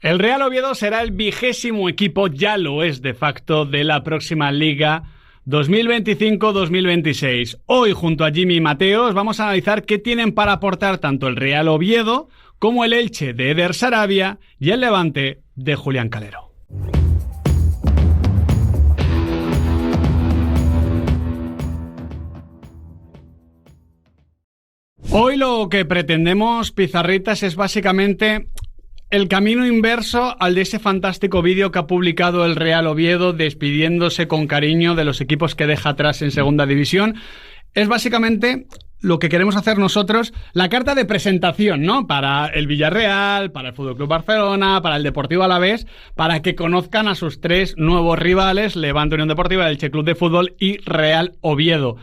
El Real Oviedo será el 20º equipo, ya lo es de facto, de la próxima Liga 2025-2026. Hoy, junto a Jimmy y Mateos, vamos a analizar qué tienen para aportar tanto el Real Oviedo como el Elche de Eder Sarabia y el Levante de Julián Calero. Hoy lo que pretendemos, Pizarritas, es básicamente el camino inverso al de ese fantástico vídeo que ha publicado el Real Oviedo despidiéndose con cariño de los equipos que deja atrás en segunda división. Es básicamente lo que queremos hacer nosotros, la carta de presentación, ¿no? Para el Villarreal, para el FC Barcelona, para el Deportivo Alavés, para que conozcan a sus tres nuevos rivales, Levante Unión Deportiva, Elche Club de Fútbol y Real Oviedo.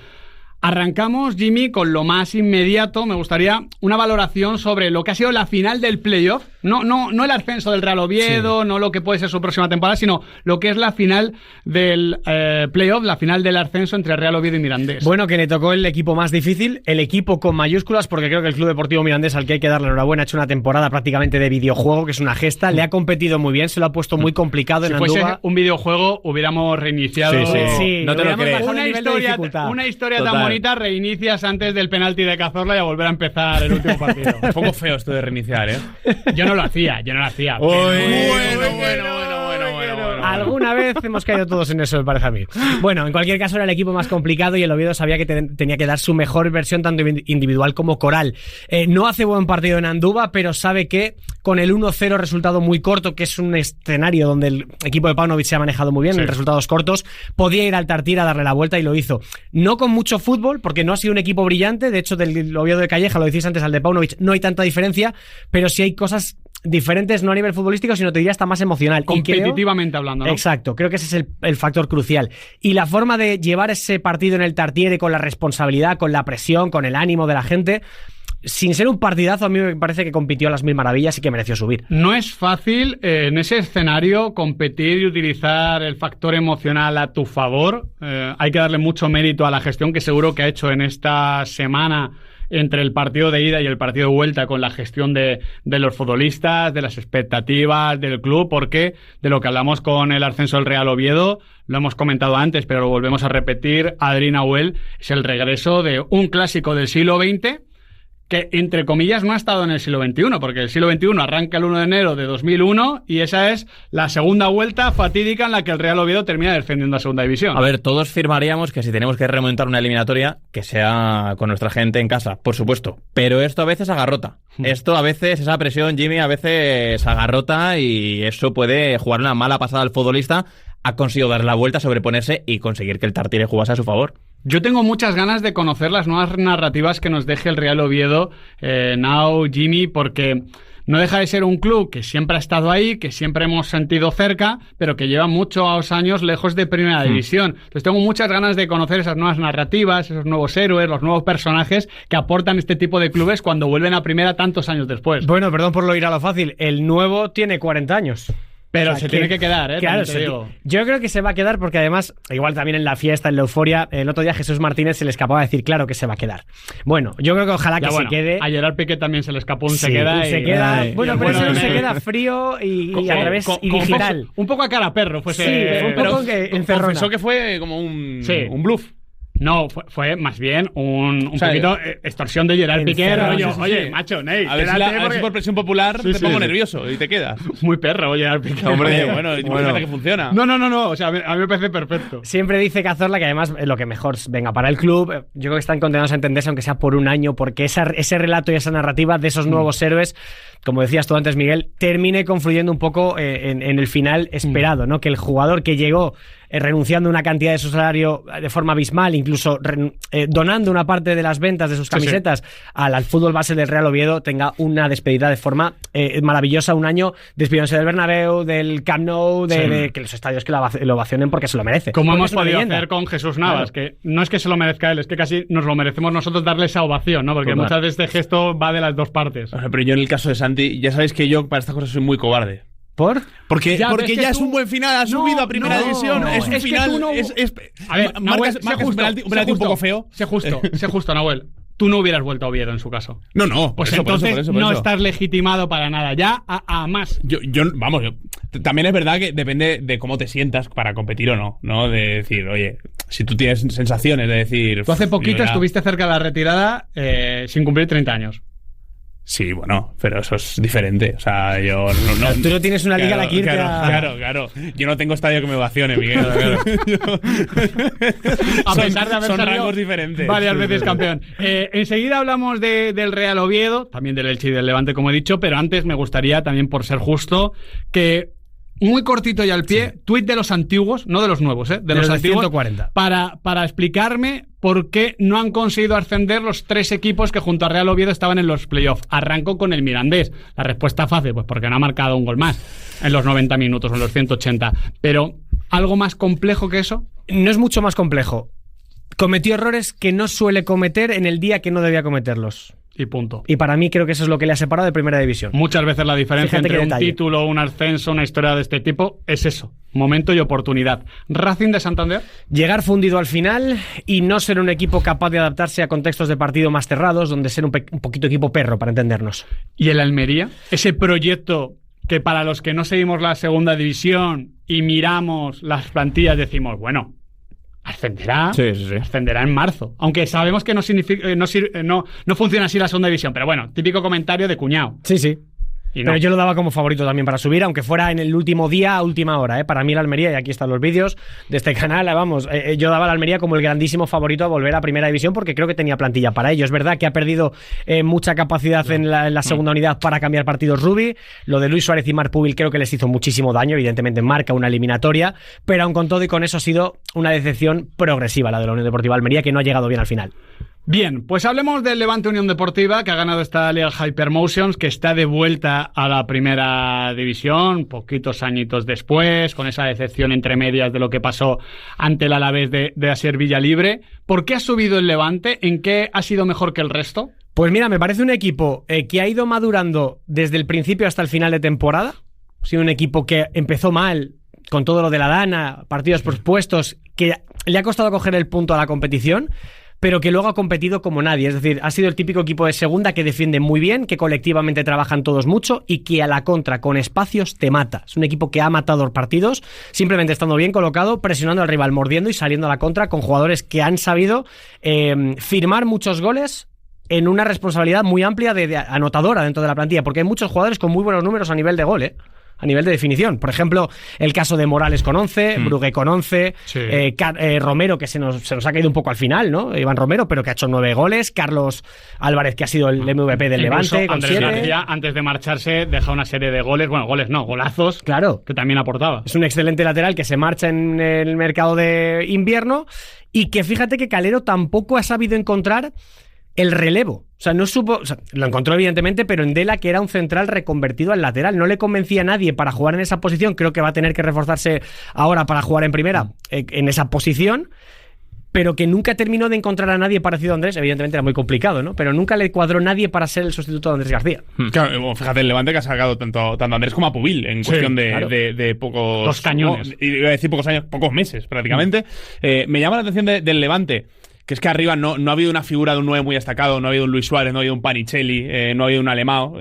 Arrancamos, Jimmy, con lo más inmediato. Me gustaría una valoración sobre lo que ha sido la final del playoff. No el ascenso del Real Oviedo, sí, no lo que puede ser su próxima temporada, sino lo que es la final del playoff, la final del ascenso entre Real Oviedo y Mirandés. Bueno, que le tocó el equipo más difícil, el equipo con mayúsculas, porque creo que el Club Deportivo Mirandés, al que hay que darle enhorabuena, ha hecho una temporada prácticamente de videojuego, que es una gesta. Le ha competido muy bien, se lo ha puesto muy complicado en Andúba. Si fuese un videojuego, hubiéramos reiniciado. Sí, no te lo crees. Una historia tan bonita, reinicias antes del penalti de Cazorla y a volver a empezar el último partido. Un poco feo esto de reiniciar, ¿eh? Yo no lo hacía. Bueno. Alguna vez hemos caído todos en eso, me parece a mí. Bueno, en cualquier caso era el equipo más complicado y el Oviedo sabía que tenía que dar su mejor versión tanto individual como coral. No hace buen partido en Andúba, pero sabe que con el 1-0 resultado muy corto, que es un escenario donde el equipo de Paunovic se ha manejado muy bien, sí, en resultados cortos, podía ir al Tartiere a darle la vuelta y lo hizo. No con mucho fútbol, porque no ha sido un equipo brillante. De hecho, del Oviedo de Calleja, lo decís antes, al de Paunovic, no hay tanta diferencia, pero sí hay cosas diferentes, no a nivel futbolístico, sino te diría hasta más emocional. Competitivamente hablando, ¿no? Exacto, creo que ese es el factor crucial. Y la forma de llevar ese partido en el Tartiere con la responsabilidad, con la presión, con el ánimo de la gente, sin ser un partidazo, a mí me parece que compitió a las mil maravillas y que mereció subir. No es fácil en ese escenario competir y utilizar el factor emocional a tu favor. Hay que darle mucho mérito a la gestión que seguro que ha hecho en esta semana entre el partido de ida y el partido de vuelta, con la gestión de los futbolistas, de las expectativas del club, porque de lo que hablamos con el ascenso del Real Oviedo, lo hemos comentado antes, pero lo volvemos a repetir, Adri Nahuel, es el regreso de un clásico del siglo XX, que entre comillas no ha estado en el siglo XXI, porque el siglo XXI arranca el 1 de enero de 2001 y esa es la segunda vuelta fatídica en la que el Real Oviedo termina descendiendo a segunda división. A ver, todos firmaríamos que si tenemos que remontar una eliminatoria, que sea con nuestra gente en casa, por supuesto, pero esto a veces agarrota. Esto a veces, esa presión, Jimmy, a veces agarrota y eso puede jugar una mala pasada al futbolista. Ha conseguido dar la vuelta, sobreponerse y conseguir que el Tartiere jugase a su favor. Yo tengo muchas ganas de conocer las nuevas narrativas que nos deje el Real Oviedo, Jimmy, porque no deja de ser un club que siempre ha estado ahí, que siempre hemos sentido cerca, pero que lleva muchos años lejos de primera división. Entonces tengo muchas ganas de conocer esas nuevas narrativas, esos nuevos héroes, los nuevos personajes que aportan este tipo de clubes cuando vuelven a primera tantos años después. Bueno, perdón por lo ir a lo fácil, el nuevo tiene 40 años. Pero o sea, se tiene que quedar, ¿eh? Claro, yo creo que se va a quedar porque además, igual también en la fiesta, en la euforia, el otro día Jesús Martínez se le escapaba a decir, claro que se va a quedar. Bueno, yo creo que ojalá que se quede. A Gerard Piqué también se le escapó un se queda. Bueno, pero ese se queda frío y al revés y digital. Un poco a cara perro, fue un poco que encerrona. Confesó que fue como un bluff. No, fue más bien un poquito extorsión de Gerard Piqué. Oye, macho, Ney. A ver si por presión popular te pongo nervioso y te quedas. Muy perro, Gerard Piqué. Hombre, bueno, que funciona. No. O sea, a mí me parece perfecto. Siempre dice Cazorla que además lo que mejor venga para el club. Yo creo que están condenados a entenderse, aunque sea por un año, porque ese relato y esa narrativa de esos nuevos héroes, como decías tú antes, Miguel, termine confluyendo un poco en el final esperado, ¿no? Que el jugador que llegó renunciando a una cantidad de su salario de forma abismal, incluso donando una parte de las ventas de sus camisetas al fútbol base del Real Oviedo, tenga una despedida de forma maravillosa, un año despidiéndose del Bernabéu, del Camp Nou, de que los estadios que lo ovacionen porque se lo merece. Como hemos podido hacer con Jesús Navas, que no es que se lo merezca él, es que casi nos lo merecemos nosotros darle esa ovación, ¿no? Porque muchas veces este gesto va de las dos partes. Pero yo en el caso de Santi, ya sabéis que yo para estas cosas soy muy cobarde. Porque ya es un buen final, ha subido a primera división, es un final. A ver, marcas un penalti un poco feo. Sé justo, Nahuel. tú no hubieras vuelto a Oviedo en su caso. No. Pues por entonces eso. no estás legitimado para nada. Ya a más. También es verdad que depende de cómo te sientas para competir o no, ¿no? De decir, oye, si tú tienes sensaciones de decir... Tú hace poquito estuviste cerca de la retirada sin cumplir 30 años. Sí, bueno, pero eso es diferente. O sea, yo no. Tú no tienes una liga a la que irte Claro. Yo no tengo estadio que me ovacione, Miguel. A pesar de haber son salido rangos diferentes. varias veces campeón. Enseguida hablamos del Real Oviedo, también del Elche y del Levante, como he dicho, pero antes me gustaría, también por ser justo, que... Muy cortito y al pie, tuit de los antiguos, no de los nuevos, de los antiguos, 140. para explicarme por qué no han conseguido ascender los 3 equipos que junto a Real Oviedo estaban en los playoffs. Arranco con el Mirandés. La respuesta fácil, pues porque no ha marcado un gol más en los 90 minutos o en los 180. Pero, ¿algo más complejo que eso? No es mucho más complejo. Cometió errores que no suele cometer en el día que no debía cometerlos. Y punto. Y para mí creo que eso es lo que le ha separado de Primera División. Muchas veces la diferencia Fíjate entre un detalle. título, un ascenso, una historia de este tipo es eso, momento y oportunidad. Racing de Santander. Llegar fundido al final y no ser un equipo capaz de adaptarse a contextos de partido más cerrados, donde ser un poquito equipo perro, para entendernos. Y el Almería, ese proyecto que para los que no seguimos la segunda división y miramos las plantillas decimos, bueno, ascenderá, Sí. ascenderá en marzo. Aunque sabemos que no funciona así la segunda división, pero bueno, típico comentario de cuñado. Sí. Y no. Pero yo lo daba como favorito también para subir, aunque fuera en el último día a última hora. Para mí la Almería, y aquí están los vídeos de este canal, yo daba a la Almería como el grandísimo favorito a volver a Primera División porque creo que tenía plantilla para ello. Es verdad que ha perdido mucha capacidad en la segunda unidad para cambiar partidos Rubi. Lo de Luis Suárez y Marc Pubil creo que les hizo muchísimo daño, evidentemente marca una eliminatoria, pero aun con todo y con eso ha sido una decepción progresiva la de la Unión Deportiva Almería, que no ha llegado bien al final. Bien, pues hablemos del Levante Unión Deportiva, que ha ganado esta Liga Hypermotions, que está de vuelta a la primera división, poquitos añitos después, con esa decepción entre medias de lo que pasó ante el Alavés de Asier Villalibre. ¿Por qué ha subido el Levante? ¿En qué ha sido mejor que el resto? Pues mira, me parece un equipo que ha ido madurando desde el principio hasta el final de temporada. Ha sido un equipo que empezó mal, con todo lo de la Dana, partidos pospuestos, que le ha costado coger el punto a la competición, pero que luego ha competido como nadie. Es decir, ha sido el típico equipo de segunda que defiende muy bien, que colectivamente trabajan todos mucho y que a la contra, con espacios, te mata. Es un equipo que ha matado partidos, simplemente estando bien colocado, presionando al rival, mordiendo y saliendo a la contra, con jugadores que han sabido firmar muchos goles en una responsabilidad muy amplia de anotadora dentro de la plantilla, porque hay muchos jugadores con muy buenos números a nivel de gol, a nivel de definición. Por ejemplo, el caso de Morales con 11, Brugué con 11, Sí. Romero, que se nos ha caído un poco al final, ¿no? Iván Romero, pero que ha hecho 9 goles, Carlos Álvarez, que ha sido el MVP del Incluso Levante, con Andrés 7. García, antes de marcharse, deja una serie de goles, bueno, goles no, golazos, Claro. que también aportaba. Es un excelente lateral que se marcha en el mercado de invierno y que fíjate que Calero tampoco ha sabido encontrar el relevo. O sea, no supo... O sea, lo encontró evidentemente, pero en Dela, que era un central reconvertido al lateral. No le convencía a nadie para jugar en esa posición. Creo que va a tener que reforzarse ahora para jugar en primera en esa posición, pero que nunca terminó de encontrar a nadie parecido a Andrés. Evidentemente era muy complicado, ¿no? Pero nunca le cuadró nadie para ser el sustituto de Andrés García. Claro, bueno, fíjate, el Levante que ha sacado tanto a Andrés como a Pubil en cuestión de pocos... Dos cañones. Iba a decir pocos años, pocos meses prácticamente. Me llama la atención del Levante, que es que arriba no ha habido una figura de un 9 muy destacado, no ha habido un Luis Suárez, no ha habido un Panicelli, no ha habido un Alemão.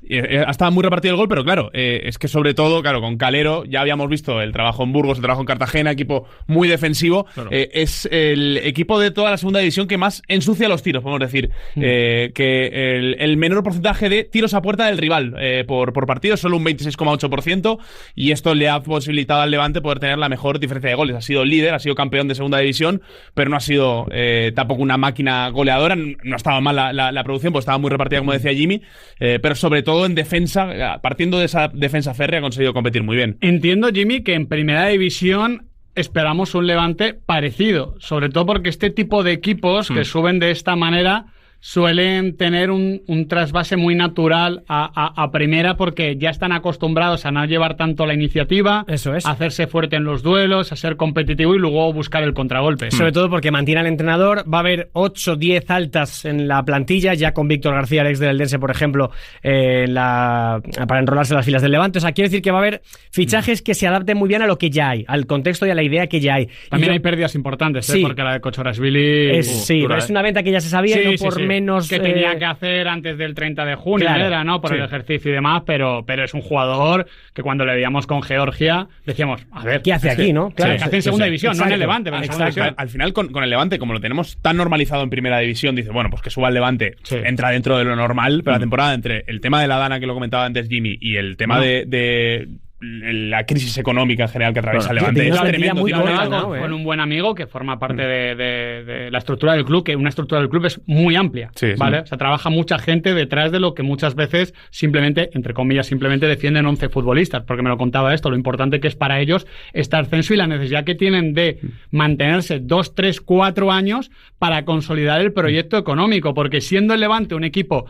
Ha estado muy repartido el gol, pero claro, es que sobre todo, claro, con Calero ya habíamos visto el trabajo en Burgos, el trabajo en Cartagena, equipo muy defensivo. Claro. Es el equipo de toda la segunda división que más ensucia los tiros, podemos decir. Que el menor porcentaje de tiros a puerta del rival por partido, solo un 26,8%, y esto le ha posibilitado al Levante poder tener la mejor diferencia de goles. Ha sido líder, ha sido campeón de segunda división, pero no ha sido tampoco una máquina goleadora. No estaba mal la producción, pues estaba muy repartida, como decía Jimmy, pero sobre todo en defensa, partiendo de esa defensa férrea, ha conseguido competir muy bien. Entiendo, Jimmy, que en primera división esperamos un Levante parecido, sobre todo porque este tipo de equipos que suben de esta manera suelen tener un trasvase muy natural a primera, porque ya están acostumbrados a no llevar tanto la iniciativa, Eso es. a hacerse fuerte en los duelos, a ser competitivo y luego buscar el contragolpe. Sobre todo porque mantiene al entrenador. Va a haber 8, 10 altas en la plantilla, ya con Víctor García, el ex del Eldense, por ejemplo, para enrolarse en las filas del Levante. O sea, quiere decir que va a haber fichajes que se adapten muy bien a lo que ya hay, al contexto y a la idea que ya hay. También hay pérdidas importantes, Sí. porque la de Kochorashvili Sí, dura, es una venta que ya se sabía y no por menos... que tenía que hacer antes del 30 de junio, Claro, era, ¿no? Por sí. el ejercicio y demás, pero es un jugador que cuando le veíamos con Georgia decíamos, a ver, ¿Qué hace aquí, no? Claro, Sí, que hace en sí, segunda sí. división, no en Exacto. el Levante, pero en segunda Exacto. división. Al final, con el Levante, como lo tenemos tan normalizado en primera división, dice, bueno, pues que suba el Levante, Sí. entra dentro de lo normal, pero la temporada, entre el tema de la Dana, que lo comentaba antes Jimmy, y el tema de la crisis económica en general que atraviesa el Levante, tiene es una plantilla tremendo. muy tío. corta, Hablaba ¿no? con un buen amigo que forma parte de la estructura del club, que una estructura del club es muy amplia, Sí, sí. ¿vale? O sea, trabaja mucha gente detrás de lo que muchas veces simplemente, entre comillas, simplemente defienden 11 futbolistas, porque me lo contaba esto, lo importante que es para ellos este ascenso y la necesidad que tienen de mantenerse 2, 3, 4 años para consolidar el proyecto económico, porque siendo el Levante un equipo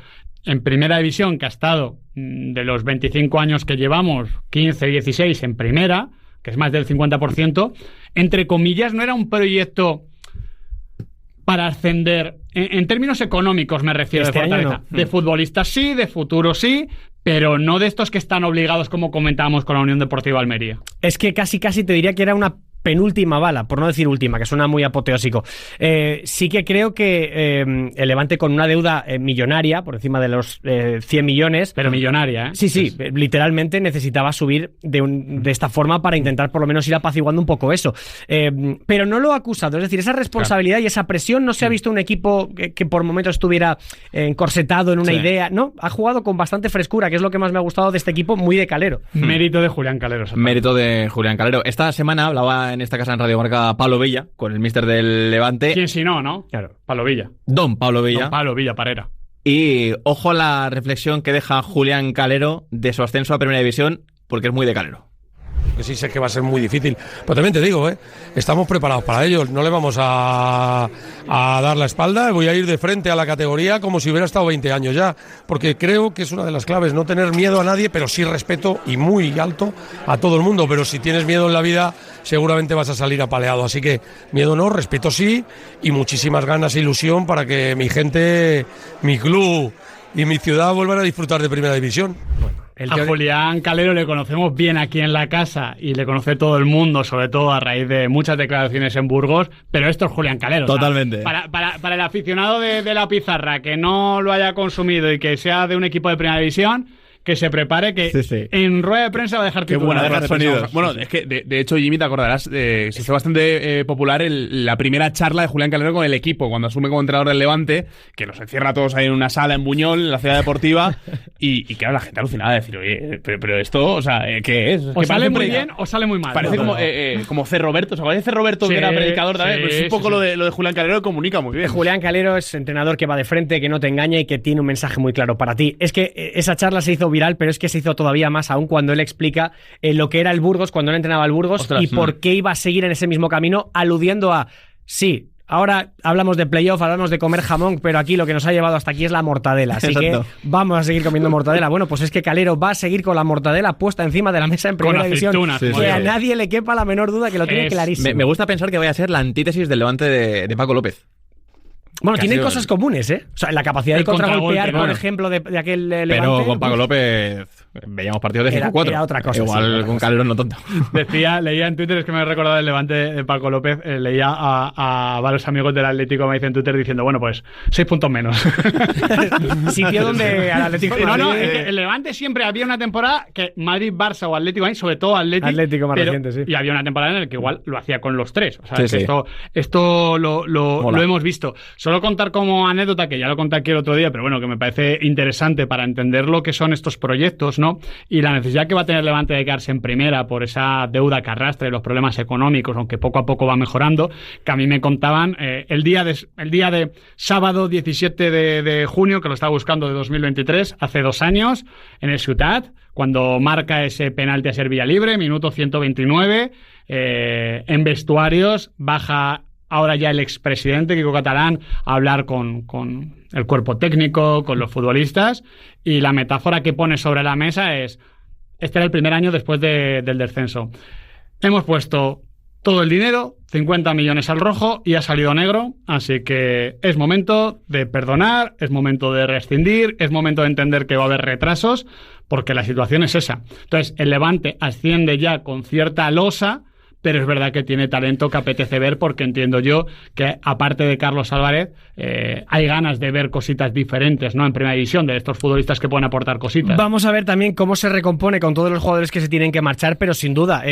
en primera división que ha estado de los 25 años que llevamos, 15, 16 en primera, que es más del 50%, entre comillas, no era un proyecto para ascender, en términos económicos me refiero, Este de año Fortaleza. no. De futbolistas sí, de futuro sí, pero no de estos que están obligados, como comentábamos con la Unión Deportiva Almería. Es que casi te diría que era una penúltima bala, por no decir última, que suena muy apoteósico. Sí que creo que el Levante, con una deuda millonaria, por encima de los 100 millones... Pero millonaria, ¿eh? Sí, literalmente necesitaba subir de esta forma para intentar por lo menos ir apaciguando un poco eso. Pero no lo ha acusado, es decir, esa responsabilidad y esa presión, no se ha visto un equipo que por momentos estuviera encorsetado en una Sí. idea, no, ha jugado con bastante frescura, que es lo que más me ha gustado de este equipo, muy de calero. Mérito de Julián Calero. Mérito de Julián Calero. Esta semana hablaba en esta casa en Radio Marca Pablo Villa, con el míster del Levante. ¿Quién si no, no? Claro. Pablo Villa. Don Pablo Villa. Don Pablo Villa Parera. Y ojo a la reflexión que deja Julián Calero de su ascenso a Primera División, porque es muy de Calero. Que sí sé que va a ser muy difícil, pero también te digo, estamos preparados para ello, no le vamos a dar la espalda, voy a ir de frente a la categoría como si hubiera estado 20 años ya, porque creo que es una de las claves, no tener miedo a nadie, pero sí respeto y muy alto a todo el mundo, pero si tienes miedo en la vida seguramente vas a salir apaleado, así que miedo no, respeto sí, y muchísimas ganas e ilusión para que mi gente, mi club y mi ciudad vuelvan a disfrutar de Primera División. A Julián Calero le conocemos bien aquí en la casa y le conoce todo el mundo, sobre todo a raíz de muchas declaraciones en Burgos, pero esto es Julián Calero. Totalmente. O sea, para el aficionado de la pizarra que no lo haya consumido y que sea de un equipo de Primera División, que se prepare, que Sí. en rueda de prensa va a dejar Qué titular. buena dejar sonidos. Bueno, es que de hecho, Jimmy, te acordarás, se hizo bastante popular la primera charla de Julián Calero con el equipo, cuando asume como entrenador del Levante, que nos encierra a todos ahí en una sala en Buñol, en la ciudad deportiva, y claro, la gente alucinada de decir, oye, pero esto, o sea, ¿qué es? O que sale parece muy bien o sale muy mal. Parece como C. Roberto, ¿sabes? C. Roberto, Sí, que era predicador también, sí, pero es un poco sí, lo de Julián Calero, que comunica muy bien. Julián Calero es entrenador que va de frente, que no te engaña y que tiene un mensaje muy claro para ti. Es que esa charla se hizo viral, pero es que se hizo todavía más aún cuando él explica lo que era el Burgos, cuando él entrenaba al Burgos. Ostras, y por qué iba a seguir en ese mismo camino, aludiendo a, sí, ahora hablamos de playoff, hablamos de comer jamón, pero aquí lo que nos ha llevado hasta aquí es la mortadela. Así Exacto. que vamos a seguir comiendo mortadela. Bueno, pues es que Calero va a seguir con la mortadela puesta encima de la mesa en Con Primera División. aceitunas, Sí, Que sí. a nadie le quepa la menor duda, que lo tiene Es- clarísimo. Me gusta pensar que vaya a ser la antítesis del Levante de Paco López. Bueno, que tienen ha sido cosas comunes, ¿eh? O sea, la capacidad de El contragolpe, contragolpear, por claro. ejemplo, de aquel Pero Levante, con Paco López veíamos partidos de Era- 5-4. era otra cosa, Igual sí, otra con cosa. Calero no tonto. Leía en Twitter, es que me he recordado el Levante de Paco López, leía a varios amigos del Atlético, me dicen en Twitter, diciendo, bueno, pues 6 puntos menos. sitio donde al Atlético de No, no, Madrid- es que el Levante siempre había una temporada que Madrid, Barça o Atlético, sobre todo Atlético más reciente, sí. Y había una temporada en la que igual lo hacía con los tres. O sea, Sí, que sí. esto lo Mola. hemos visto. Solo contar como anécdota, que ya lo conté aquí el otro día, pero bueno, que me parece interesante para entender lo que son estos proyectos, ¿no? Y la necesidad que va a tener Levante de quedarse en primera por esa deuda que arrastra y los problemas económicos, aunque poco a poco va mejorando, que a mí me contaban el día de sábado 17 de junio, que lo estaba buscando, de 2023, hace 2 años, en el Ciutat, cuando marca ese penalti a ser vía libre, minuto 129, en vestuarios baja ahora ya el expresidente Quico Catalán a hablar con el cuerpo técnico, con los futbolistas, y la metáfora que pone sobre la mesa es: este era el primer año después del descenso. Hemos puesto todo el dinero, 50 millones al rojo, y ha salido negro, así que es momento de perdonar, es momento de rescindir, es momento de entender que va a haber retrasos, porque la situación es esa. Entonces, el Levante asciende ya con cierta losa, pero es verdad que tiene talento que apetece ver, porque entiendo yo que, aparte de Carlos Álvarez, hay ganas de ver cositas diferentes, ¿no?, en Primera División, de estos futbolistas que pueden aportar cositas. Vamos a ver también cómo se recompone con todos los jugadores que se tienen que marchar, pero sin duda,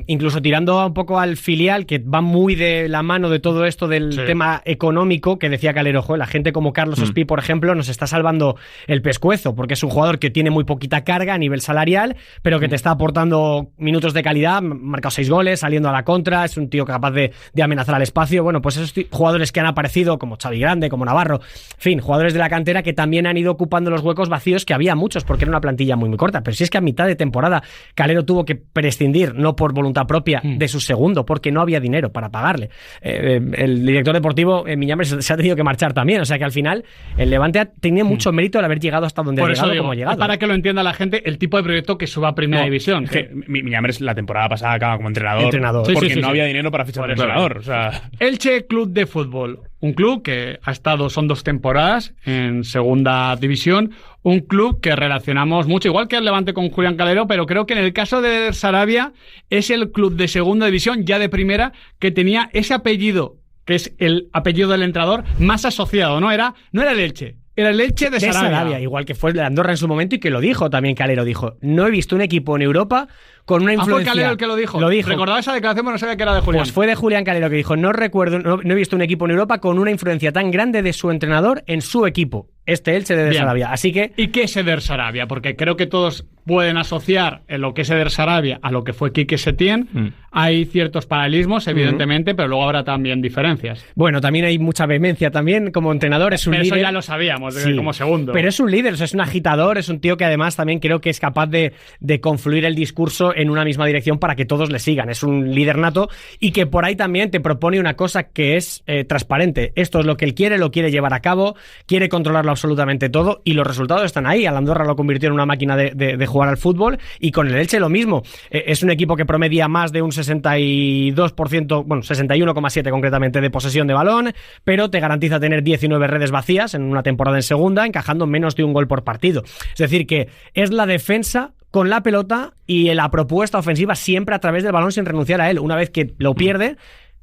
incluso tirando un poco al filial, que va muy de la mano de todo esto del tema económico, que decía Calero, la gente como Carlos Espí, por ejemplo, nos está salvando el pescuezo, porque es un jugador que tiene muy poquita carga a nivel salarial, pero que te está aportando minutos de calidad, marcado 6 goles, saliendo a la contra, es un tío capaz de amenazar al espacio. Bueno, pues esos jugadores que han aparecido, como Xavi Grande, como Navarro, en fin, jugadores de la cantera que también han ido ocupando los huecos vacíos, que había muchos, porque era una plantilla muy, muy corta. Pero si es que a mitad de temporada Calero tuvo que prescindir, no por voluntad propia, de su segundo, porque no había dinero para pagarle. El director deportivo, Miñambres, se ha tenido que marchar también, o sea que al final el Levante ha tenido mucho mérito al haber llegado hasta donde ha llegado, como ha llegado. Para que lo entienda la gente, el tipo de proyecto que suba a Primera División. Que Miñambres la temporada pasada acaba como entrenador. Sí, porque no había dinero para fichar un entrenador. O sea... Elche Club de Fútbol, un club que ha estado, son 2 temporadas en Segunda División, un club que relacionamos mucho, igual que el Levante con Julián Calero, pero creo que en el caso de Sarabia es el club de Segunda División, ya de Primera, que tenía ese apellido, que es el apellido del entrenador, más asociado, no era el Elche. Era el Elche de Sarabia. Igual que fue el de Andorra en su momento, y que lo dijo también Calero. Dijo: no he visto un equipo en Europa con una influencia... ¿Fue Calero el que lo dijo? Recordaba esa declaración, pero no sabía que era de Julián. Pues fue de Julián Calero, que dijo: no he visto un equipo en Europa con una influencia tan grande de su entrenador en su equipo. Este Elche de Sarabia. Así que... ¿Y qué es Eder Sarabia? Porque creo que todos pueden asociar lo que es Eder Sarabia a lo que fue Quique Setién. Hay ciertos paralelismos, evidentemente, pero luego habrá también diferencias. Bueno, también hay mucha vehemencia también como entrenador. Es un pero líder. Eso ya lo sabíamos, como segundo. Pero es un líder, o sea, es un agitador, es un tío que además también creo que es capaz de confluir el discurso en una misma dirección para que todos le sigan. Es un líder nato, y que por ahí también te propone una cosa que es transparente. Esto es lo que él quiere, lo quiere llevar a cabo, quiere controlarlo absolutamente todo, y los resultados están ahí. Al Andorra lo convirtió en una máquina de jugar al fútbol, y con el Elche lo mismo. Es un equipo que promedia más de un 62%, bueno, 61,7% concretamente de posesión de balón, pero te garantiza tener 19 redes vacías en una temporada en segunda, encajando menos de un gol por partido. Es decir, que es la defensa con la pelota y la propuesta ofensiva siempre a través del balón, sin renunciar a él. Una vez que lo pierde,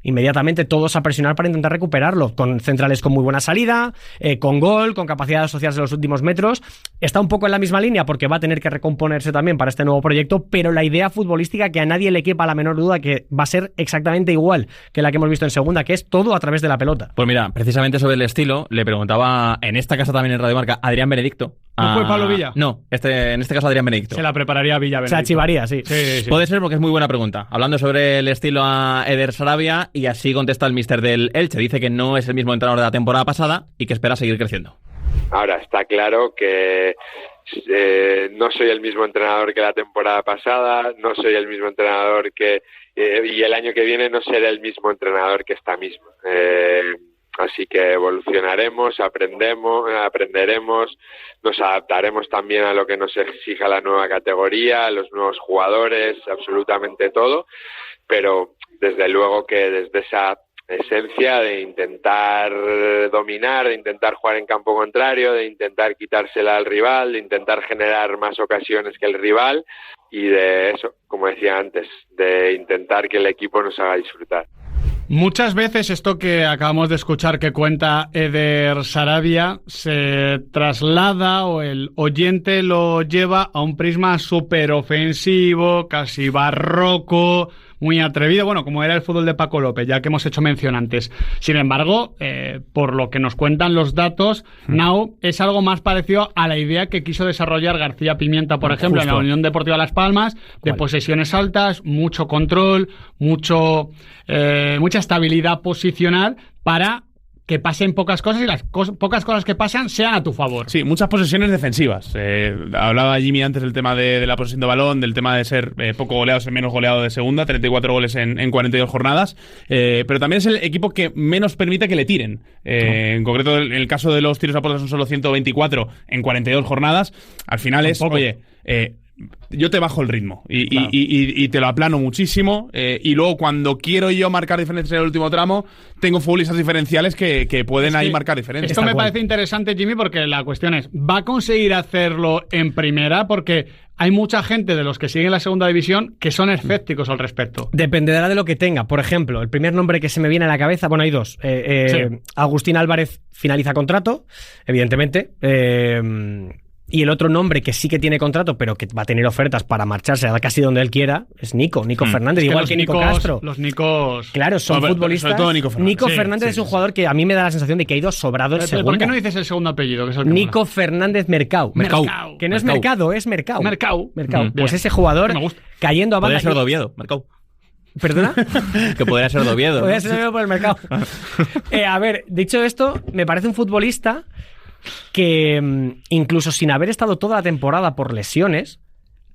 inmediatamente todos a presionar para intentar recuperarlo, con centrales con muy buena salida, con gol, con capacidad de asociarse en los últimos metros. Está un poco en la misma línea, porque va a tener que recomponerse también para este nuevo proyecto, pero la idea futbolística, que a nadie le quepa la menor duda que va a ser exactamente igual que la que hemos visto en segunda, que es todo a través de la pelota. Pues mira, precisamente sobre el estilo, le preguntaba en esta casa también en Radio Marca Adrián Benedicto. ¿No fue Pablo Villa? No, en este caso Adrián Benedicto. Se la prepararía Villa Benedicto. Se archivaría, sí. Puede ser, porque es muy buena pregunta. Hablando sobre el estilo a Eder Sarabia, y así contesta el míster del Elche. Dice que no es el mismo entrenador de la temporada pasada y que espera seguir creciendo. Ahora, está claro que no soy el mismo entrenador que la temporada pasada, no soy el mismo entrenador y el año que viene no seré el mismo entrenador que esta misma. Así que evolucionaremos, aprenderemos, nos adaptaremos también a lo que nos exija la nueva categoría, a los nuevos jugadores, absolutamente todo, pero desde luego que desde esa esencia de intentar dominar, de intentar jugar en campo contrario, de intentar quitársela al rival, de intentar generar más ocasiones que el rival, y de eso, como decía antes, de intentar que el equipo nos haga disfrutar. Muchas veces esto que acabamos de escuchar que cuenta Eder Sarabia se traslada, o el oyente lo lleva a un prisma súper ofensivo, casi barroco, muy atrevido, bueno, como era el fútbol de Paco López, ya que hemos hecho mención antes. Sin embargo, por lo que nos cuentan los datos, Nau es algo más parecido a la idea que quiso desarrollar García Pimienta, por ejemplo, en la Unión Deportiva Las Palmas, de posesiones altas, mucho control, mucha estabilidad posicional para que pasen pocas cosas y las pocas cosas que pasan sean a tu favor. Sí, muchas posesiones defensivas. Hablaba Jimmy antes del tema de la posesión de balón, del tema de ser poco goleados, el menos goleado de segunda, 34 goles en 42 jornadas, pero también es el equipo que menos permite que le tiren. En concreto, el caso de los tiros a puerta son solo 124 en 42 jornadas. Al final yo te bajo el ritmo y te lo aplano muchísimo, y luego cuando quiero yo marcar diferencias en el último tramo, tengo futbolistas diferenciales que pueden ahí marcar diferencias. Esto me parece interesante, Jimmy, porque la cuestión es, ¿va a conseguir hacerlo en primera? Porque hay mucha gente de los que siguen la segunda división que son escépticos al respecto. Dependerá de lo que tenga. Por ejemplo, el primer nombre que se me viene a la cabeza, bueno, hay dos. Agustín Álvarez finaliza contrato, evidentemente. Y el otro nombre que sí que tiene contrato, pero que va a tener ofertas para marcharse a casi donde él quiera, es Nico Fernández, igual que Nico Castro. Los Nicos... Claro, son futbolistas. Sobre todo Nico Fernández. Nico Fernández es un jugador que a mí me da la sensación de que ha ido sobrado el segundo. ¿Por qué no dices el segundo apellido? Que es el que Nico mola? Fernández Mercau. Que no es Mercado, es Mercau. Mercau. Pues ese jugador Me gusta. cayendo a banda. Podría ser de Oviedo, Mercado. ¿Perdona? Que podría ser de Oviedo. Podría ser por el mercado. A ver, dicho esto, me parece un futbolista que incluso sin haber estado toda la temporada por lesiones,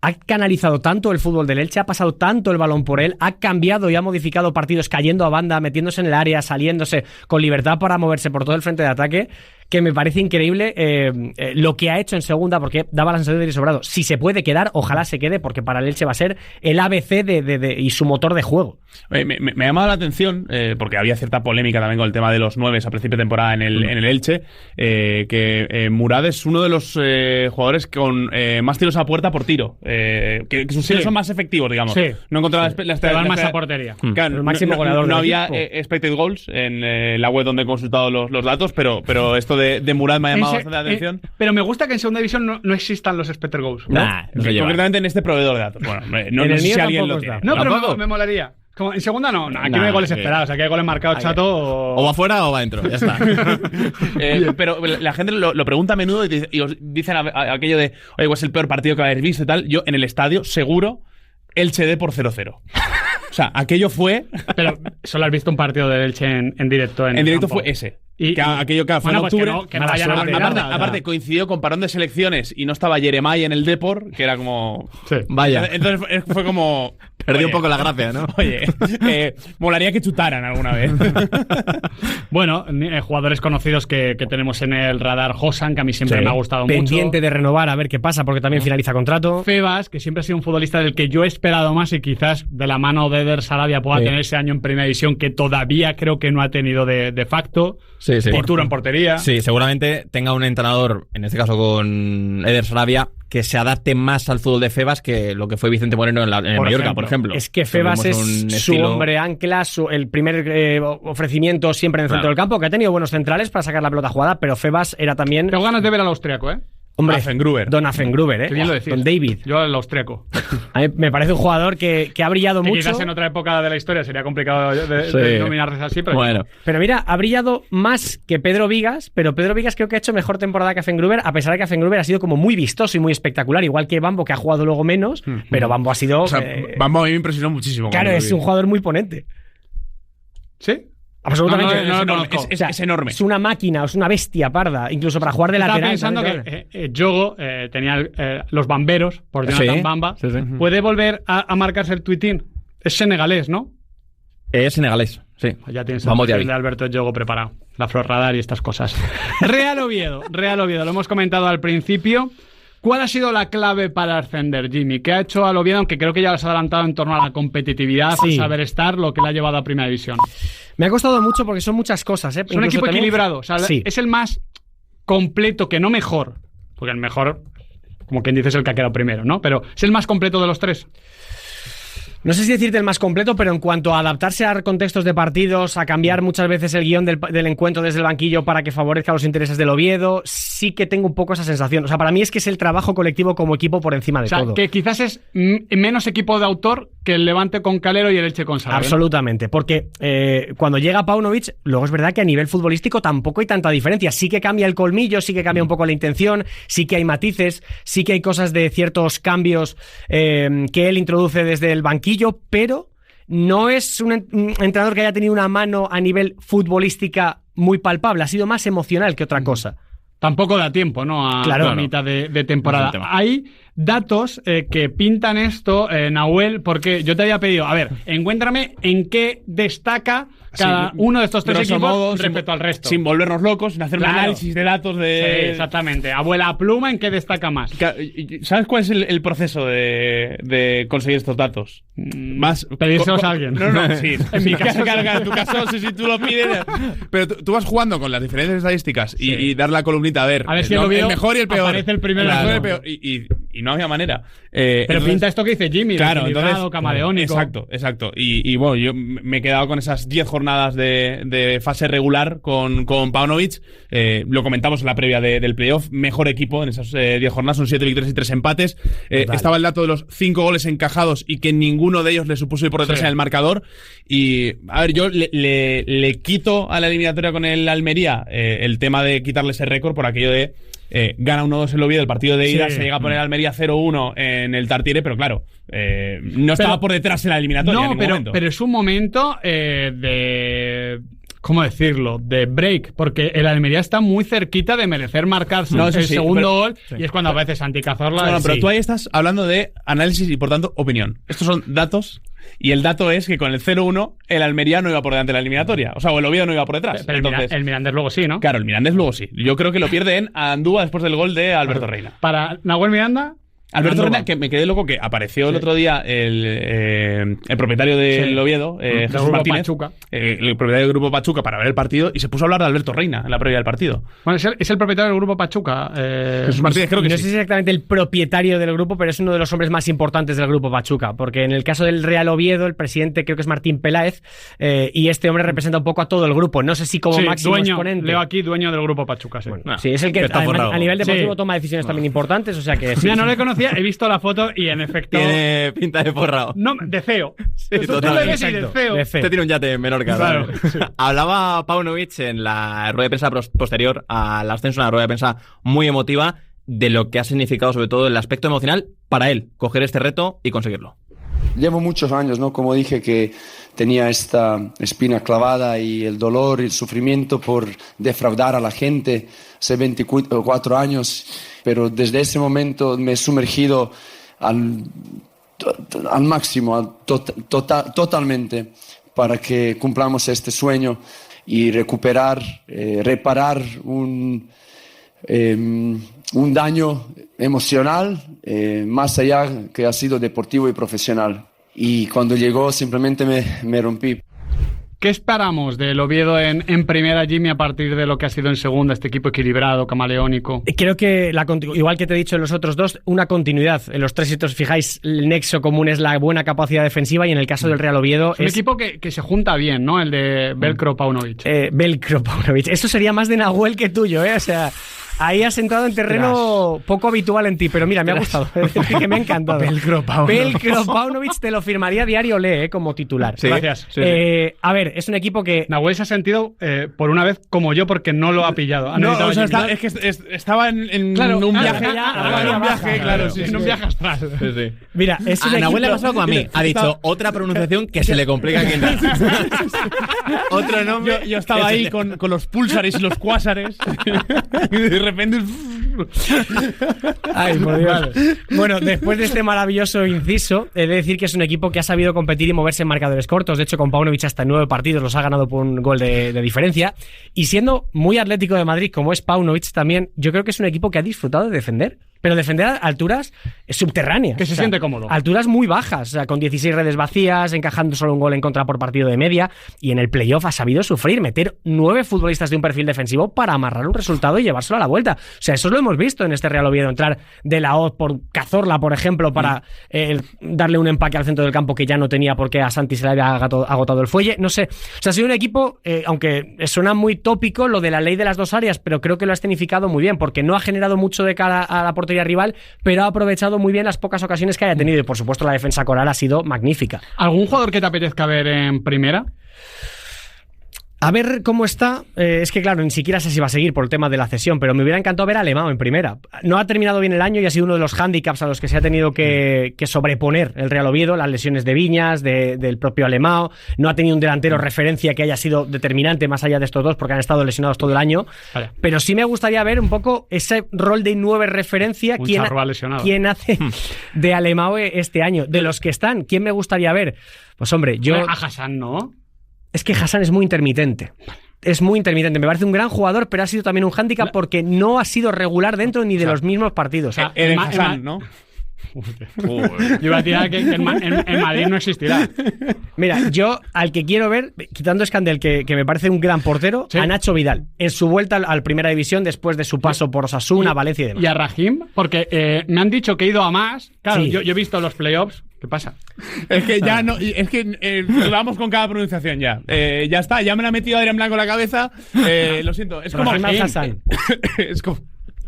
ha canalizado tanto el fútbol del Elche, ha pasado tanto el balón por él, ha cambiado y ha modificado partidos cayendo a banda, metiéndose en el área, saliéndose con libertad para moverse por todo el frente de ataque, que me parece increíble lo que ha hecho en segunda, porque daba la sensación de ir sobrado. Si se puede quedar, ojalá se quede, porque para el Elche va a ser el ABC y su motor de juego. Me ha llamado la atención, porque había cierta polémica también con el tema de los 9 a principio de temporada en el Elche, que Murad es uno de los jugadores con más tiros a puerta por tiro, que sus tiros son más efectivos, digamos. Sí. No he encontrado más a portería. Claro, El máximo goleador no del había equipo. expected goals en la web donde he consultado los datos, pero esto de Murad me ha llamado bastante la atención. Pero me gusta que en segunda división no existan los expected goals. Nah, no se lleva. Concretamente en este proveedor de datos. Bueno, no En el sé si mío alguien lo tampoco tiene. está. No, pero ¿Tampoco? me molaría. Como en segunda no, aquí no hay goles esperados, aquí hay goles marcados chato O va afuera o va adentro, ya está. Pero la gente lo pregunta a menudo y os dicen aquello de, oye, ¿cuál es el peor partido que habéis visto y tal? Yo en el estadio, seguro, Elche D por 0-0. O sea, aquello fue... Pero solo has visto un partido del Elche en directo. En directo campo. fue ese. Bueno, Aquello que fue en pues octubre. que no vayan a suerte. la Aparte, nada. aparte, coincidió con parón de selecciones y no estaba Jeremai en el Depor, que era como... Sí. Vaya, Entonces fue como... perdió oye, un poco la gracia, ¿no? Oye, molaría que chutaran alguna vez. Bueno, jugadores conocidos que tenemos en el radar. Hosan, que a mí siempre Sí. me ha gustado Pendiente mucho. de renovar, a ver qué pasa, porque también finaliza contrato. Febas, que siempre ha sido un futbolista del que yo he esperado más y quizás de la mano de Eder Sarabia pueda Sí. tener ese año en primera división que todavía creo que no ha tenido de facto. Sí, sí. Futuro en portería. Sí, seguramente tenga un entrenador, en este caso con Eder Sarabia, que se adapte más al fútbol de Febas que lo que fue Vicente Moreno en el Mallorca, por ejemplo. Es que Febas es Vemos un su estilo- hombre ancla, el primer ofrecimiento siempre en el centro Claro. del campo, que ha tenido buenos centrales para sacar la pelota jugada, pero Febas era también... Tengo ganas de ver al austriaco, ¿eh? Hombre, Affengruber. Don Affengruber, Qué bien lo decís. Don David. Yo al austriaco. A mí me parece un jugador que ha brillado Que mucho. quizás en otra época de la historia sería complicado de nominarles así, pero Bueno, Pero mira, ha brillado más que Pedro Vigas, pero Pedro Vigas creo que ha hecho mejor temporada que Affengruber, a pesar de que Affengruber ha sido como muy vistoso y muy espectacular, igual que Bambo, que ha jugado luego menos, pero Bambo ha sido... O sea, Bambo a mí me impresionó muchísimo. claro, cuando lo es vi. un jugador muy ponente. ¿sí? Absolutamente. No, no, no, es, lo enorme, conozco. es enorme. Es una máquina, es una bestia parda, incluso para jugar de Estaba lateral. pensando ¿sabes? que Yogo tenía los bamberos por Jonathan Sí, Bamba. sí, sí. ¿Puede volver a marcarse el tuitín? Es senegalés, ¿no? es senegalés, sí. Ya tienes Vamos el de perfil ahí. de Alberto Yogo preparado. La Flor Radar y estas cosas. Real Oviedo, lo hemos comentado al principio. ¿Cuál ha sido la clave para ascender, Jimmy? ¿Qué ha hecho al Oviedo? Aunque creo que ya lo has adelantado en torno a la competitividad, Sí. al saber estar, lo que le ha llevado a Primera División. Me ha costado mucho porque son muchas cosas. Es un equipo equilibrado. O sea, sí. es el más completo, que no mejor. Porque el mejor, como quien dice, es el que ha quedado primero, ¿no? Pero es el más completo de los tres. No sé si decirte el más completo, pero en cuanto a adaptarse a contextos de partidos, a cambiar muchas veces el guión del encuentro desde el banquillo para que favorezca los intereses del Oviedo, sí que tengo un poco esa sensación. O sea, para mí es que es el trabajo colectivo como equipo por encima de O sea, todo. que quizás es menos equipo de autor que el Levante con Calero y el Elche con Sarabia. Absolutamente, porque cuando llega Paunovic, luego es verdad que a nivel futbolístico tampoco hay tanta diferencia. Sí que cambia el colmillo, sí que cambia un poco la intención, sí que hay matices, sí que hay cosas de ciertos cambios que él introduce desde el banquillo, pero no es un entrenador que haya tenido una mano a nivel futbolística muy palpable, ha sido más emocional que otra cosa. Tampoco da tiempo, ¿no? A mitad de temporada. Hay datos que pintan esto, Nahuel, porque yo te había pedido, a ver, encuéntrame en qué destaca cada uno de estos tres equipos respecto al resto. Sin volvernos locos, sin hacer un análisis de datos de... Sí, exactamente. Abuela Pluma, ¿en qué destaca más? ¿Sabes cuál es el proceso de conseguir estos datos? Más pedírselos a alguien. No, sí. En mi caso, en tu caso, si tú lo pides. Pero tú vas jugando con las diferentes estadísticas y dar la columnita a ver si el mejor y el peor. Aparece el primero y el peor. Y no había manera. Pero entonces, pinta esto que dice Jimmy, claro, entonces, camaleónico. Exacto. Y bueno, yo me he quedado con esas 10 jornadas de fase regular con Paunovic. Lo comentamos en la previa del playoff. Mejor equipo en esas 10 jornadas. Son 7 victorias y 3 empates. Estaba el dato de los 5 goles encajados y que ninguno de ellos le supuso ir por detrás en el marcador. Y, a ver, yo le quito a la eliminatoria con el Almería el tema de quitarle ese récord por aquello de gana 1-2 el Oviedo, el partido de ida, se llega a poner Almería 0-1 en el Tartiere, pero claro, no estaba por detrás en la eliminatoria en ningún momento. Pero es un momento de... ¿Cómo decirlo? De break, porque el Almería está muy cerquita de merecer marcarse el segundo gol, y es cuando aparece Santi Cazorla. Pero tú ahí estás hablando de análisis y, por tanto, opinión. Estos son datos, y el dato es que con el 0-1 el Almería no iba por delante de la eliminatoria. O sea, o el Oviedo no iba por detrás. Pero entonces, el Mirandés luego sí, ¿no? Claro, el Mirandés luego sí. Yo creo que lo pierde en Andúa después del gol de Alberto Reina. Para Nahuel Miranda... Alberto Reina, que me quedé loco, que apareció el otro día el propietario del Oviedo, Jesús Martínez, el propietario del Grupo Pachuca, para ver el partido, y se puso a hablar de Alberto Reina en la previa del partido. Bueno, es el propietario del Grupo Pachuca. Jesús Martínez, creo que no sé si es exactamente el propietario del grupo, pero es uno de los hombres más importantes del Grupo Pachuca, porque en el caso del Real Oviedo, el presidente creo que es Martín Peláez, y este hombre representa un poco a todo el grupo. No sé si como máximo exponente. Leo aquí, dueño del Grupo Pachuca. Sí, sí, es el que a nivel deportivo toma decisiones también importantes, o sea que... Mira, no le conocía, he visto la foto y en efecto... Tiene pinta de forrado. No, de feo. Sí, totalmente. De feo. Usted tiene un yate en Menorca. Claro. Hablaba Paunovic en la rueda de prensa posterior al ascenso, una rueda de prensa muy emotiva, de lo que ha significado sobre todo el aspecto emocional para él, coger este reto y conseguirlo. Llevo muchos años, ¿no? Como dije, que tenía esta espina clavada y el dolor y el sufrimiento por defraudar a la gente hace 24 años, pero desde ese momento me he sumergido al máximo, totalmente, para que cumplamos este sueño y reparar un daño emocional, más allá que ha sido deportivo y profesional. Y cuando llegó simplemente me rompí. ¿Qué esperamos del Oviedo en primera, Jimmy, a partir de lo que ha sido en segunda, este equipo equilibrado, camaleónico? Creo que, igual que te he dicho en los otros dos, una continuidad. En los tres, si os fijáis, el nexo común es la buena capacidad defensiva, y en el caso del Real Oviedo es un equipo que se junta bien, ¿no? El de Velcro Paunovic. Velcro Paunovic. Eso sería más de Nahuel que tuyo, ¿eh? O sea... Ahí has entrado en terreno poco habitual en ti, pero mira, me ha gustado. Que me ha encantado. Velcro Paunovic te lo firmaría Diario Le, como titular. Sí, gracias. Sí. A ver, es un equipo que... Nahuel se ha sentido, por una vez, como yo, porque no lo ha pillado. Es que estaba en un viaje en un viaje astral. Sí. Mira, es un a Nahuel le ha pasado como a mí. Ha dicho otra pronunciación que se le complica aquí en la... Otro nombre. Yo estaba ahí con los pulsares y los cuásares. De repente... Ay, por Dios. Bueno, después de este maravilloso inciso, he de decir que es un equipo que ha sabido competir y moverse en marcadores cortos. De hecho, con Paunovic hasta 9 partidos los ha ganado por un gol de diferencia. Y siendo muy Atlético de Madrid, como es Paunovic también, yo creo que es un equipo que ha disfrutado de defender. Pero defender a alturas subterráneas. Que se siente cómodo. Alturas muy bajas, o sea, con 16 redes vacías, encajando solo un gol en contra por partido de media. Y en el playoff ha sabido sufrir, meter 9 futbolistas de un perfil defensivo para amarrar un resultado y llevárselo a la vuelta. O sea, eso lo hemos visto en este Real Oviedo. Entrar de la Hoz por Cazorla, por ejemplo, para darle un empaque al centro del campo que ya no tenía porque a Santi se le había agotado el fuelle. No sé. O sea, ha sido un equipo, aunque suena muy tópico lo de la ley de las dos áreas, pero creo que lo ha escenificado muy bien, porque no ha generado mucho de cara a la portería rival, pero ha aprovechado muy bien las pocas ocasiones que haya tenido, y por supuesto la defensa coral ha sido magnífica. ¿Algún jugador que te apetezca ver en primera? A ver cómo está. Es que, claro, ni siquiera sé si va a seguir por el tema de la cesión, pero me hubiera encantado ver a Alemão en primera. No ha terminado bien el año y ha sido uno de los hándicaps a los que se ha tenido que sobreponer el Real Oviedo, las lesiones de Viñas, del propio Alemão. No ha tenido un delantero referencia que haya sido determinante más allá de estos dos, porque han estado lesionados todo el año. Vale. Pero sí me gustaría ver un poco ese rol de 9 referencia. ¿Quién hace de Alemão este año? De los que están, ¿quién me gustaría ver? Pues hombre, yo... A Hassan, ¿no? Es que Hassan es muy intermitente. Es muy intermitente. Me parece un gran jugador, pero ha sido también un hándicap porque no ha sido regular dentro ni de los mismos partidos. Eden Hassan, ¿no? Yo iba a tirar que en Madrid no existirá. Mira, yo al que quiero ver, quitando Escandel, que me parece un gran portero, ¿sí? A Nacho Vidal, en su vuelta al Primera División después de su paso por Osasuna, Valencia y demás. Y a Raheem, porque me han dicho que he ido a más. Claro, sí. yo he visto los playoffs. ¿Qué pasa? Es que ya no. Es que vamos con cada pronunciación ya. Ya está, ya me la ha metido Adrián Blanco en la cabeza. Lo siento. Es como. Es como.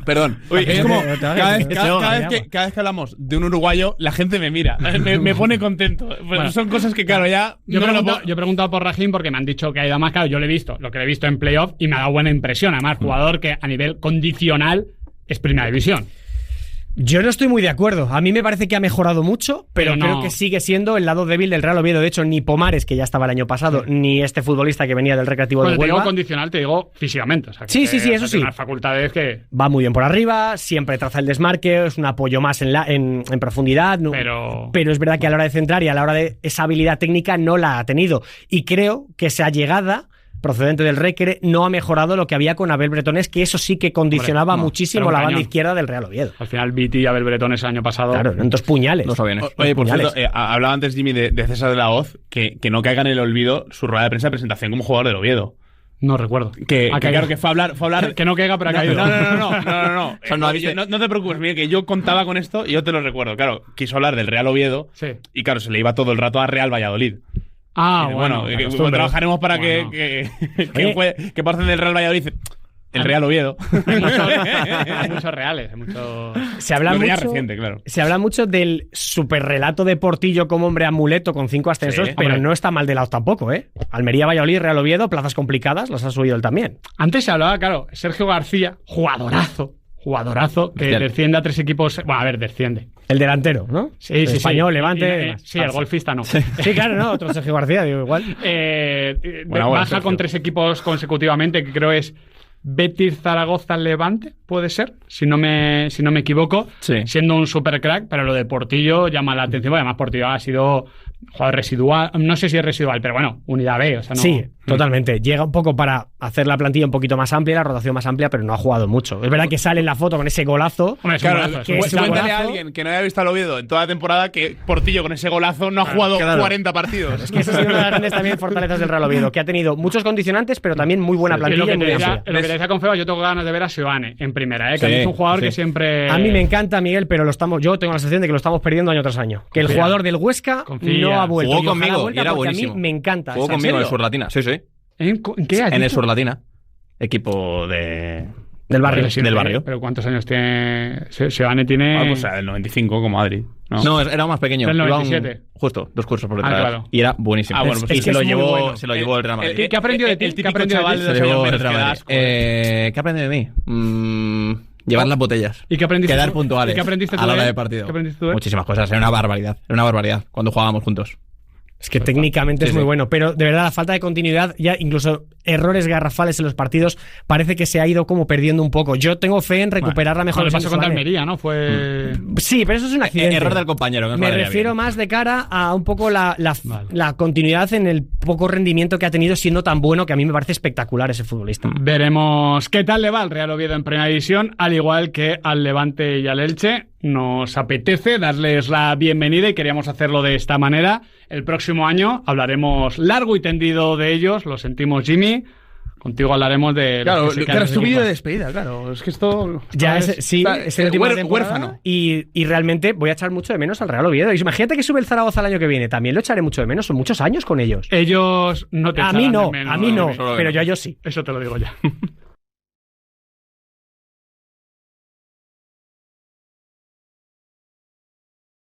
Perdón. Uy, es como. Cada vez que hablamos de un uruguayo, la gente me mira. Me pone contento. Bueno, son cosas que, claro, ya. Yo he preguntado por Raheem porque me han dicho que ha ido más. Claro, yo lo he visto, lo que le he visto en playoff y me ha dado buena impresión. Además, jugador que a nivel condicional es Primera División. Yo no estoy muy de acuerdo. A mí me parece que ha mejorado mucho, pero no. Creo que sigue siendo el lado débil del Real Oviedo. De hecho, ni Pomares, que ya estaba el año pasado, ni este futbolista que venía del Recreativo de Huelva. Te digo condicional, te digo físicamente. O sea, sí, eso sí. Unas facultades que... Va muy bien por arriba, siempre traza el desmarque, es un apoyo más en profundidad. No, pero es verdad que a la hora de centrar y a la hora de esa habilidad técnica no la ha tenido. Y creo que esa llegada procedente del Recre no ha mejorado lo que había con Abel Bretones, que eso sí que condicionaba muchísimo la banda izquierda del Real Oviedo. Al final Viti y Abel Bretones el año pasado... Claro, en 2 puñales. No sabían. Oye, por cierto, hablaba antes Jimmy de César de la Hoz, que no caiga en el olvido su rueda de prensa de presentación como jugador del Oviedo. No recuerdo. Claro, que fue a hablar... Que no caiga, pero ha caído. No. O sea, no te preocupes, mira, que yo contaba con esto y yo te lo recuerdo. Claro, quiso hablar del Real Oviedo y claro, se le iba todo el rato a Real Valladolid. Bueno, trabajaremos para que pasen del Real Valladolid el Real Oviedo. Hay muchos reales. Se habla mucho, reciente, claro. Se habla mucho del superrelato de Portillo como hombre amuleto con 5 ascensos, pero no está mal de lado tampoco, ¿eh? Almería, Valladolid, Real Oviedo, plazas complicadas, las ha subido él también. Antes se hablaba, claro, Sergio García, jugadorazo, que desciende a 3 equipos. Bueno, a ver, desciende. El delantero, ¿no? Sí. Español, Levante. Sí, el golfista no. Sí, claro, no, otro Sergio García, digo igual. Baja con 3 equipos consecutivamente, que creo es Betis, Zaragoza, Levante, puede ser, si no me equivoco, siendo un super crack, pero lo de Portillo llama la atención, porque además Portillo ha sido jugador residual, no sé si es residual, pero bueno, unidad B, o sea, no... Sí, totalmente. Llega un poco para hacer la plantilla un poquito más amplia, la rotación más amplia, pero no ha jugado mucho. Es verdad que sale en la foto con ese golazo. Cuéntale a alguien que no haya visto al Oviedo en toda la temporada que Portillo con ese golazo no ha jugado 40 partidos. Es que esa es una de las grandes también fortalezas del Real Oviedo, que ha tenido muchos condicionantes, pero también muy buena plantilla. Lo que te decía con Feba, yo tengo ganas de ver a Seoane en primera, que es un jugador que siempre... A mí me encanta, Miguel, pero yo tengo la sensación de que lo estamos perdiendo año tras año. Que el jugador del Huesca no ha vuelto. Jugó conmigo y era buenísimo. A mí me encanta. Jugó conmigo en el Surlatina. Sí. ¿En qué has En el Surlatina. Equipo del barrio. ¿Pero cuántos años tiene? Seoane tiene... Pues el 95, como Adri. No, era más pequeño. El 97. Justo, 2 cursos por detrás. Claro. Y era buenísimo. Y se lo llevó el Real Madrid. ¿Qué aprendió de ti? El típico chaval de 2 años menos que da asco. ¿Qué aprendió de mí? Llevar las botellas. ¿Y qué aprendiste? Quedar puntuales. ¿Y qué aprendiste tú a la hora de partido? ¿Qué aprendiste tú? Muchísimas cosas. Era una barbaridad cuando jugábamos juntos. Es que técnicamente es muy bueno, pero de verdad la falta de continuidad, ya incluso errores garrafales en los partidos, parece que se ha ido como perdiendo un poco. Yo tengo fe en recuperar la mejor. El paso contra Almería, ¿no? Sí, pero eso es un accidente. Error del compañero. Me refiero más de cara a un poco la continuidad en el poco rendimiento que ha tenido, siendo tan bueno, que a mí me parece espectacular ese futbolista. Veremos qué tal le va al Real Oviedo en Primera División, al igual que al Levante y al Elche. Nos apetece darles la bienvenida y queríamos hacerlo de esta manera. El próximo año hablaremos largo y tendido de ellos, lo sentimos, Jimmy. Contigo hablaremos de... Claro, es tu vídeo de despedida, claro. Es que esto... Ya es el último huérfano. Y realmente voy a echar mucho de menos al Real Oviedo. Imagínate que sube el Zaragoza el año que viene. También lo echaré mucho de menos. Son muchos años con ellos. Ellos no te echarán de menos. A mí no, pero yo sí. Eso te lo digo ya.